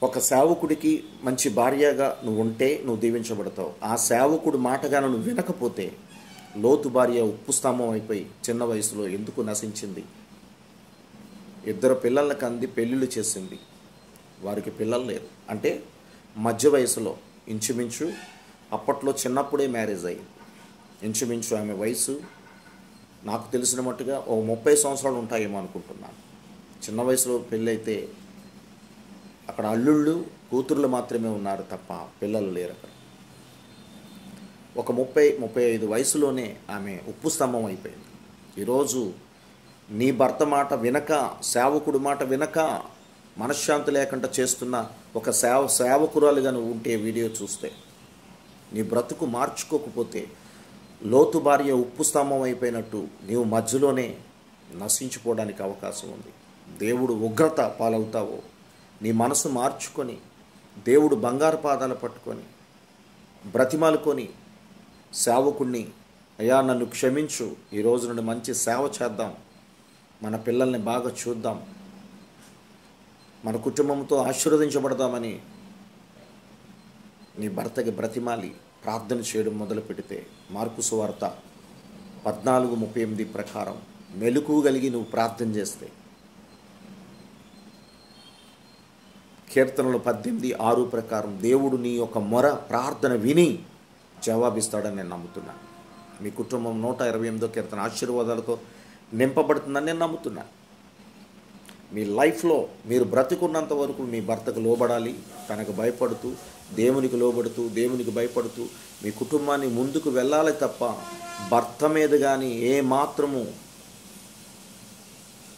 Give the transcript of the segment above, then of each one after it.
ఒక సేవకుడికి మంచి భార్యగా నువ్వు ఉంటే నువ్వు దీవించబడతావు. ఆ సేవకుడు మాటగా నువ్వు వినకపోతే లోతు భార్య ఉప్పు స్తంభం అయిపోయి చిన్న వయసులో ఎందుకు నశించింది? 2 పిల్లల కంది పెళ్ళిళ్ళు చేసింది, వారికి పిల్లలు లేరు. అంటే మధ్య వయసులో ఇంచుమించు అప్పట్లో చిన్నప్పుడే మ్యారేజ్ అయ్యింది. ఇంచుమించు ఆమె వయసు నాకు తెలిసిన మట్టుగా ఓ 30 సంవత్సరాలు ఉంటాయేమో అనుకుంటున్నాను. చిన్న వయసులో పెళ్ళి అయితే అక్కడ అల్లుళ్ళు కూతుర్లు మాత్రమే ఉన్నారు తప్ప పిల్లలు లేరు అక్కడ. ఒక 30-35 వయసులోనే ఆమె ఉప్పు స్తంభం అయిపోయింది. ఈరోజు నీ భర్త మాట వినక, సేవకుడు మాట వినక మనశ్శాంతి లేకుండా చేస్తున్న ఒక సేవకురాలుగా నువ్వు ఉంటే వీడియో చూస్తే, నీ బ్రతుకు మార్చుకోకపోతే లోతు భార్య ఉప్పు స్తంభం అయిపోయినట్టు నీవు మధ్యలోనే నశించిపోవడానికి అవకాశం ఉంది. దేవుడు ఉగ్రత పాలవుతావో, నీ మనసు మార్చుకొని దేవుడు బంగారు పాదాలు పట్టుకొని బ్రతిమాలుకొని సేవకుణ్ణి, అయ్యా నన్ను క్షమించు, ఈ రోజు నుండి మంచి సేవ చేద్దాం, మన పిల్లల్ని బాగా చూద్దాం, మన కుటుంబంతో ఆశీర్వదించబడదామని నీ భర్తకి బ్రతిమాలి ప్రార్థన చేయడం మొదలు పెడితే, మార్కు సువార్త 14:38 ప్రకారం మెలకువగలిగి నువ్వు ప్రార్థన చేస్తే, కీర్తనలు 18:6 ప్రకారం దేవుడు నీ యొక్క మొర ప్రార్థన విని జవాబిస్తాడని నేను నమ్ముతున్నాను. మీ కుటుంబం 128వ కీర్తన ఆశీర్వాదాలతో నింపబడుతుందని నేను నమ్ముతున్నాను. మీ లైఫ్లో మీరు బ్రతికున్నంత వరకు మీ భర్తకు లోబడాలి, తనకు భయపడుతూ, దేవునికి లోబడుతూ, దేవునికి భయపడుతూ మీ కుటుంబాన్ని ముందుకు వెళ్ళాలి తప్ప భర్త మీద కానీ ఏ మాత్రము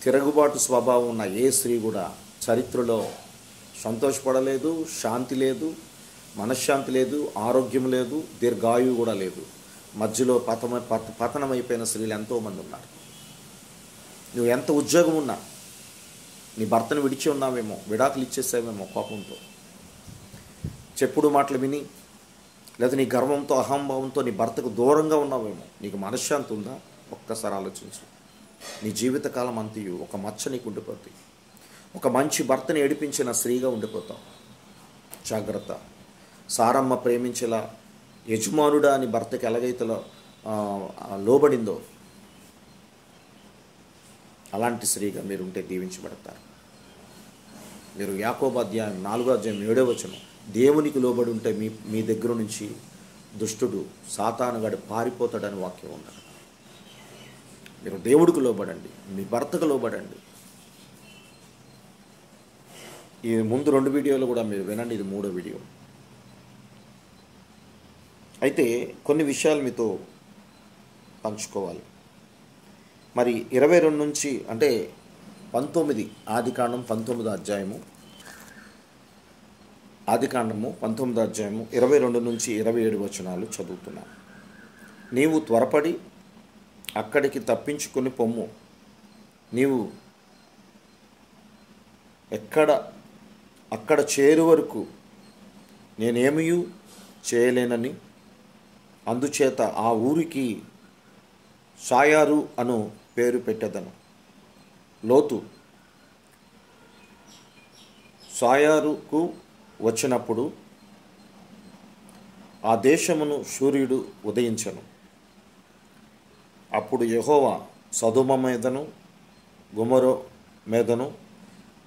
తిరుగుబాటు స్వభావం ఉన్న ఏ స్త్రీ కూడా చరిత్రలో సంతోషపడలేదు, శాంతి లేదు, మనశ్శాంతి లేదు, ఆరోగ్యం లేదు, దీర్ఘాయువు కూడా లేదు. మధ్యలో పతనమైపోయిన స్త్రీలు ఎంతోమంది ఉన్నారు. నువ్వు ఎంత ఉద్యోగం ఉన్నా నీ భర్తను విడిచి ఉన్నావేమో, విడాకులు ఇచ్చేసావేమో కోపంతో, చెప్పుడు మాటలు విని, లేదా నీ గర్వంతో అహంభావంతో నీ భర్తకు దూరంగా ఉన్నావేమో. నీకు మనశ్శాంతి ఉందా? ఒక్కసారి ఆలోచించు. నీ జీవితకాలం అంతయు ఒక మచ్చ నీకు ఉండిపోతుంది. ఒక మంచి భర్తని ఏడిపించిన స్త్రీగా ఉండిపోతావు. జాగ్రత్త. సారమ్మ ప్రేమించేలా యజమానుడా అని భర్తకి ఎలాగైతే లోబడిందో అలాంటి స్త్రీగా మీరుంటే దీవించబడతారు. మీరు యాకోబు అధ్యాయం 4వ అధ్యాయం 7వ వచనం, దేవునికి లోబడి ఉంటే మీ దగ్గర నుంచి దుష్టుడు సాతానుగాడు పారిపోతాడని వాక్యం ఉండదు. మీరు దేవుడికి లోబడండి, మీ భర్తకు లోబడండి. ఈ ముందు 2 వీడియోలు కూడా మీరు వినండి, ఇది 3వ వీడియో. అయితే కొన్ని విషయాలు మీతో పంచుకోవాలి. మరి 22 నుంచి అంటే 19 ఆదికాండం 19వ అధ్యాయము, ఆదికాండము 19వ అధ్యాయము 22 నుంచి 27 వచనాలు చదువుతున్నాను. నీవు త్వరపడి అక్కడికి తప్పించుకొని పొమ్ము, నీవు అక్కడ చేరు వరకు నేనేమీ చేయలేనని, అందుచేత ఆ ఊరికి షాయారు అను పేరు పెట్టెదను. లోతు షాయారుకు వచ్చినప్పుడు ఆ దేశమును సూర్యుడు ఉదయించెను. అప్పుడు యెహోవా సొదొమ మీదను గొమొర మీదను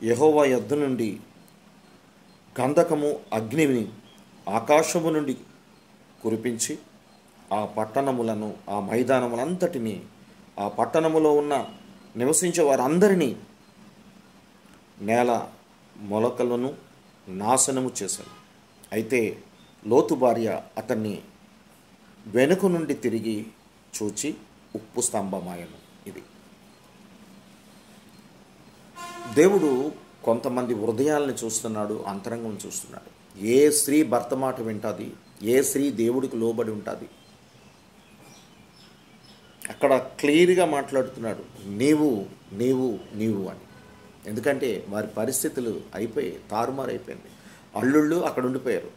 యెహోవా యొద్ద నుండి గంధకము అగ్నిని ఆకాశము నుండి కురిపించి ఆ పట్టణములను, ఆ మైదానములంతటినీ, ఆ పట్టణములో ఉన్న నివసించే వారందరినీ, నేల మొలకలను నాశనము చేశాను. అయితే లోతు భార్య అతన్ని వెనుక నుండి తిరిగి చూచి ఉప్పు స్తంభమాయను. ఇది దేవుడు కొంతమంది హృదయాలను చూస్తున్నాడు, అంతరంగం చూస్తున్నాడు. ఏ స్త్రీ భర్త మాట వింటుంది, ఏ స్త్రీ దేవుడికి లోబడి ఉంటుంది, అక్కడ క్లియర్గా మాట్లాడుతున్నాడు, నీవు నీవు నీవు అని. ఎందుకంటే వారి పరిస్థితులు అయిపోయాయి, తారుమారైపోయింది. అల్లుళ్ళు అక్కడ ఉండిపోయారు,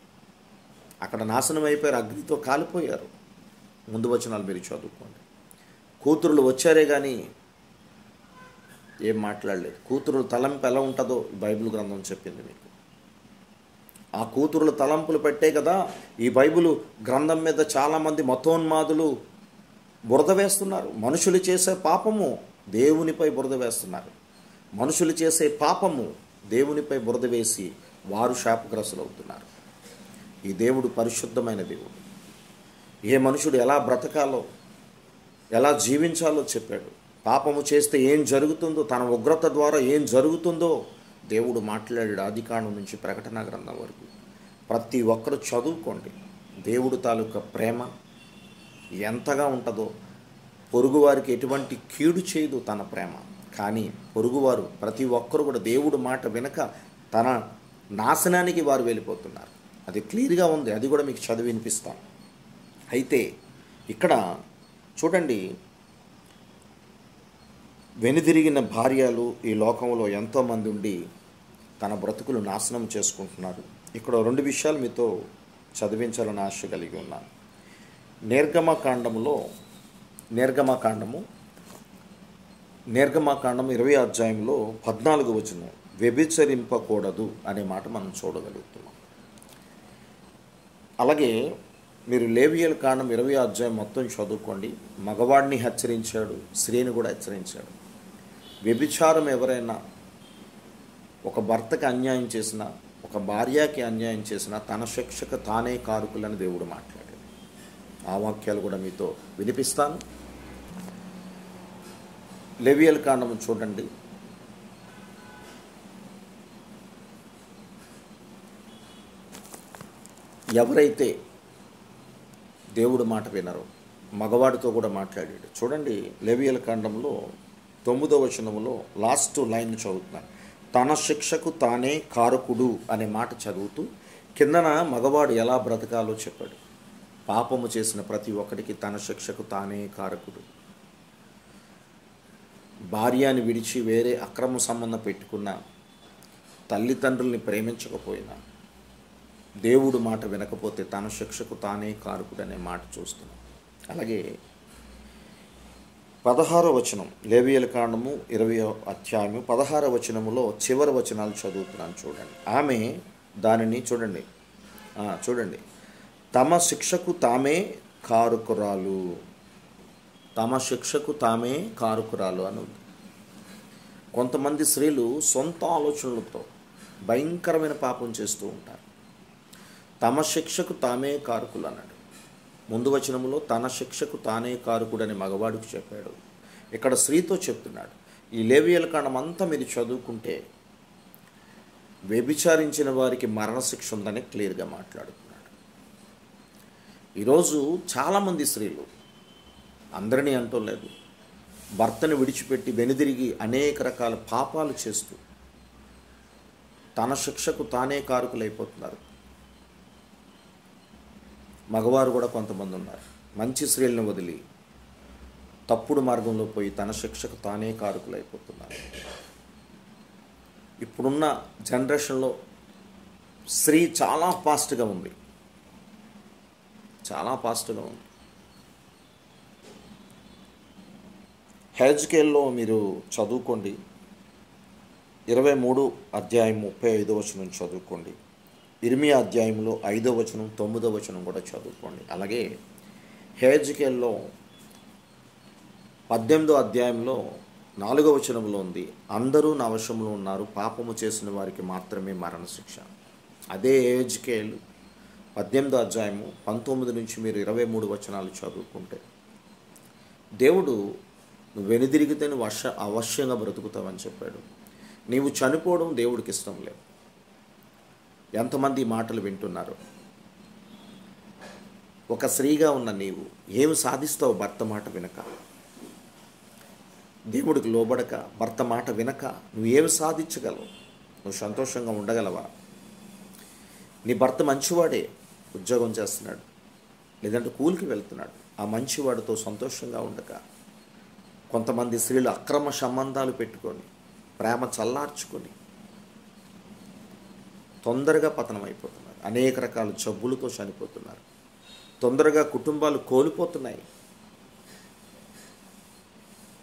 అక్కడ నాశనం అయిపోయారు, అగ్నితో కాలిపోయారు. ముందు వచనాలు మీరు చదువుకోండి. కూతురులు వచ్చారే కానీ ఏం మాట్లాడలేదు. కూతురు తలంపు ఎలా ఉంటుందో బైబిల్ గ్రంథం చెప్పింది మీకు. ఆ కూతురుల తలంపులు పెట్టే కదా ఈ బైబిల్ గ్రంథం మీద చాలామంది మతోన్మాదులు బురద వేస్తున్నారు. మనుషులు చేసే పాపము దేవునిపై బురద వేస్తున్నారు. మనుషులు చేసే పాపము దేవునిపై బురద వేసి వారు శాపగ్రస్తులు అవుతున్నారు. ఈ దేవుడు పరిశుద్ధమైన దేవుడు. ఏ మనుషుడు ఎలా బ్రతకాలో ఎలా జీవించాలో చెప్పాడు. పాపము చేస్తే ఏం జరుగుతుందో, తన ఉగ్రత ద్వారా ఏం జరుగుతుందో దేవుడు మాట్లాడాడు. ఆదికాండం నుంచి ప్రకటన గ్రంథం వరకు ప్రతి ఒక్కరు చదువుకోండి. దేవుడు తాలూకా ప్రేమ ఎంతగా ఉంటుందో, పొరుగువారికి ఎటువంటి కీడు చేయదు తన ప్రేమ. కానీ పొరుగువారు ప్రతి ఒక్కరు కూడా దేవుడు మాట వినక తన నాశనానికి వారు వెళ్ళిపోతున్నారు. అది క్లియర్గా ఉంది. అది కూడా మీకు చదివి వినిపిస్తాను. అయితే ఇక్కడ చూడండి, వెనుదిరిగిన భార్యలు ఈ లోకంలో ఎంతోమంది ఉండి తన బ్రతుకులు నాశనం చేసుకుంటున్నారు. ఇక్కడ 2 విషయాలు మీతో చదివించాలని ఆశ కలిగి ఉన్నాను. నిర్గమకాండము 20 అధ్యాయంలో 14 వచనం, వ్యభిచరింపకూడదు అనే మాట మనం చూడగలుగుతున్నాం. అలాగే మీరు లేవియల కాండం 20 అధ్యాయం మొత్తం చదువుకోండి. మగవాడిని హెచ్చరించాడు, స్త్రీని కూడా హెచ్చరించాడు. వ్యభిచారం ఎవరైనా ఒక భర్తకి అన్యాయం చేసినా, ఒక భార్యకి అన్యాయం చేసినా తన శిక్షకు తానే కారకులని దేవుడు మాట్లాడాడు. ఆ వాక్యాలు కూడా మీతో వినిపిస్తాను. లేవియల కాండము చూడండి. ఎవరైతే దేవుడు మాట వినరో మగవాడితో కూడా మాట్లాడాడు. చూడండి, లేవియల కాండంలో 9వ వచనములో లాస్ట్ లైన్ చదువుతున్నాను. తన శిక్షకు తానే కారకుడు అనే మాట చదువుతూ కిందన మగవాడు ఎలా బ్రతకాలో చెప్పాడు. పాపము చేసిన ప్రతి ఒక్కడికి తన శిక్షకు తానే కారకుడు. భార్యని విడిచి వేరే అక్రమ సంబంధం పెట్టుకున్న, తల్లిదండ్రుల్ని ప్రేమించకపోయినా, దేవుడు మాట వినకపోతే తన శిక్షకు తానే కారకుడు అనే మాట చూస్తున్నాం. అలాగే 16వ వచనం, లేవియల కాండము 20వ అధ్యాయము 16వ వచనములో చివరి వచనాలు చదువుతున్నాను. చూడండి, ఆమె దానిని చూడండి తమ శిక్షకు తామే కారకురాలు, తమ శిక్షకు తామే కారకురాలు అని ఉంది. కొంతమంది స్త్రీలు సొంత ఆలోచనలతో భయంకరమైన పాపం చేస్తూ ఉంటారు. తమ శిక్షకు తామే కారకులు అన్నాడు. ముందు వచనములో తన శిక్షకు తానే కారకుడని మగవాడికి చెప్పాడు. ఇక్కడ స్త్రీతో చెప్తున్నాడు. ఈ లేవియల కాండం అంతా మీరు చదువుకుంటే వ్యభిచారించిన వారికి మరణశిక్ష ఉందని క్లియర్గా మాట్లాడుతున్నాడు. ఈరోజు చాలామంది స్త్రీలు, అందరినీ అంటలేదు, భర్తను విడిచిపెట్టి వెనుదిరిగి అనేక రకాల పాపాలు చేస్తూ తన శిక్షకు తానే కారకులైపోతున్నారు. మగవారు కూడా కొంతమంది ఉన్నారు. మంచి స్త్రీలను వదిలి తప్పుడు మార్గంలో పోయి తన శిక్షకు తానే కారకులైపోతున్నారు. ఇప్పుడున్న జనరేషన్లో స్త్రీ చాలా ఫాస్ట్గా ఉంది, చాలా ఫాస్ట్గా ఉంది. హెజ్కేల్లో మీరు చదువుకోండి, 23 అధ్యాయం 35వ వచనం చదువుకోండి. ఇర్మియా అధ్యాయంలో 5వ వచనం 9వ వచనం కూడా చదువుకోండి. అలాగే హెజ్కేల్లో 18వ అధ్యాయంలో 4వ వచనంలో ఉంది, అందరూ నా వశంలో ఉన్నారు, పాపము చేసిన వారికి మాత్రమే మరణశిక్ష. అదే హెజ్కేల్ 18వ అధ్యాయము 19 నుంచి మీరు 23 వచనాలు చదువుకుంటే దేవుడు నువ్వు వెనుదిరిగితే నువ్వు అవశ్యంగా బ్రతుకుతావని చెప్పాడు. నీవు చనిపోవడం దేవుడికి ఇష్టం లేదు. ఎంతమంది మాటలు వింటున్నారు? ఒక స్త్రీగా ఉన్న నీవు ఏమి సాధిస్తావు? భర్త మాట వినక, దేవుడికి లోబడక, భర్త మాట వినక నువ్వు ఏమి సాధించగలవు? నువ్వు సంతోషంగా ఉండగలవా? నీ భర్త మంచివాడే, ఉద్యోగం చేస్తున్నాడు, లేదంటే కూలికి వెళ్తున్నాడు, ఆ మంచివాడితో సంతోషంగా ఉండక కొంతమంది స్త్రీలు అక్రమ సంబంధాలు పెట్టుకొని ప్రేమ చల్లార్చుకొని తొందరగా పతనం అయిపోతున్నారు. అనేక రకాల జబ్బులతో చనిపోతున్నారు. తొందరగా కుటుంబాలు కోల్పోతున్నాయి.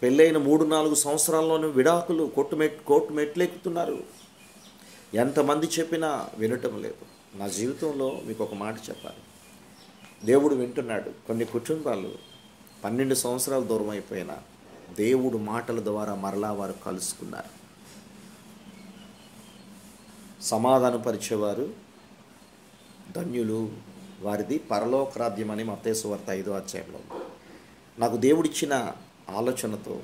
పెళ్ళైన 3-4 సంవత్సరాల్లోనే విడాకులు కోర్టు మెట్లెక్కుతున్నారు. ఎంతమంది చెప్పినా వినటం లేదు. నా జీవితంలో మీకు ఒక మాట చెప్పాలి. దేవుడు వింటున్నాడు. కొన్ని కుటుంబాలు 12 సంవత్సరాలు దూరం అయిపోయినా దేవుడు మాటల ద్వారా మరలా వారు కలుసుకున్నారు. సమాధానపరిచేవారు ధన్యులు, వారిది పరలోకరాధ్యమని మత్తయి సువార్త 5వ అధ్యాయంలో. నాకు దేవుడిచ్చిన ఆలోచనతో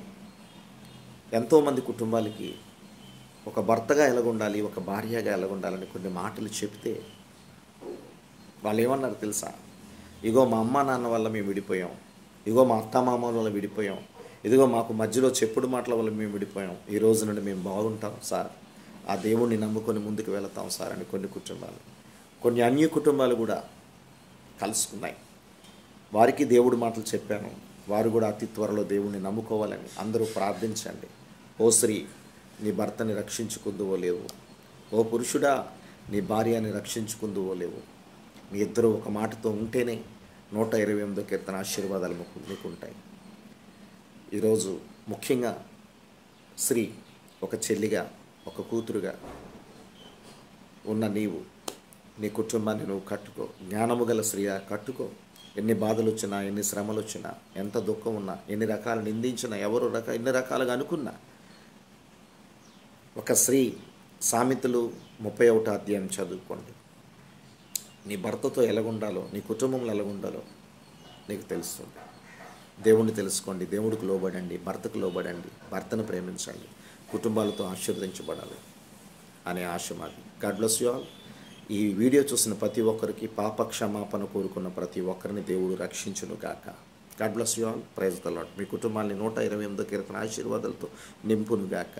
ఎంతోమంది కుటుంబాలకి ఒక భర్తగా ఎలాగుండాలి, ఒక భార్యగా ఎలాగుండాలని కొన్ని మాటలు చెప్తే వాళ్ళు ఏమన్నారు తెలుసా? ఇగో మా అమ్మ నాన్న వల్ల మేము విడిపోయాం, ఇగో మా అత్తమామ వల్ల విడిపోయాం, ఇదిగో మాకు మధ్యలో చెప్పుడు మాటల వల్ల మేము విడిపోయాం, ఈ రోజు నుండి మేము బాగుంటాం సార్, ఆ దేవుణ్ణి నమ్ముకొని ముందుకు వెళతాం సార్ అని కొన్ని కుటుంబాలు, కొన్ని అన్య కుటుంబాలు కూడా కలుసుకున్నాయి. వారికి దేవుడి మాటలు చెప్పాను. వారు కూడా అతి త్వరలో దేవుణ్ణి నమ్ముకోవాలని అందరూ ప్రార్థించండి. ఓ స్త్రీ, నీ భర్తని రక్షించుకుందువో లేవు, ఓ పురుషుడా నీ భార్యని రక్షించుకుందువో లేవు. మీ ఇద్దరు ఒక మాటతో ఉంటేనే 128వ కీర్తన ఆశీర్వాదాలు మీకు ఉంటాయి. ఈరోజు ముఖ్యంగా స్త్రీ, ఒక చెల్లిగా, ఒక కూతురుగా ఉన్న నీవు నీ కుటుంబాన్ని నువ్వు కట్టుకో. జ్ఞానము గల స్త్రీగా కట్టుకో. ఎన్ని బాధలు వచ్చినా, ఎన్ని శ్రమలు వచ్చినా, ఎంత దుఃఖం ఉన్నా, ఎన్ని రకాలు నిందించినా, ఎన్ని రకాలుగా అనుకున్నా, ఒక స్త్రీ సామెతలు 31వ అధ్యాయం చదువుకోండి. నీ భర్తతో ఎలాగుండాలో, నీ కుటుంబంలో ఎలాగుండాలో నీకు తెలుస్తుంది. దేవుణ్ణి తెలుసుకోండి, దేవుడికి లోబడండి, భర్తకు లోబడండి, భర్తను ప్రేమించండి, కుటుంబాలతో ఆశీర్వదించబడాలి అనే ఆశ మాది. God bless you all. ఈ వీడియో చూసిన ప్రతి ఒక్కరికి, పాప క్షమాపణ కోరుకున్న ప్రతి ఒక్కరిని దేవుడు రక్షించును గాక. God bless you all. Praise the Lord. మీ కుటుంబాన్ని 128వ కీర్తన ఆశీర్వాదాలతో నింపును గాక.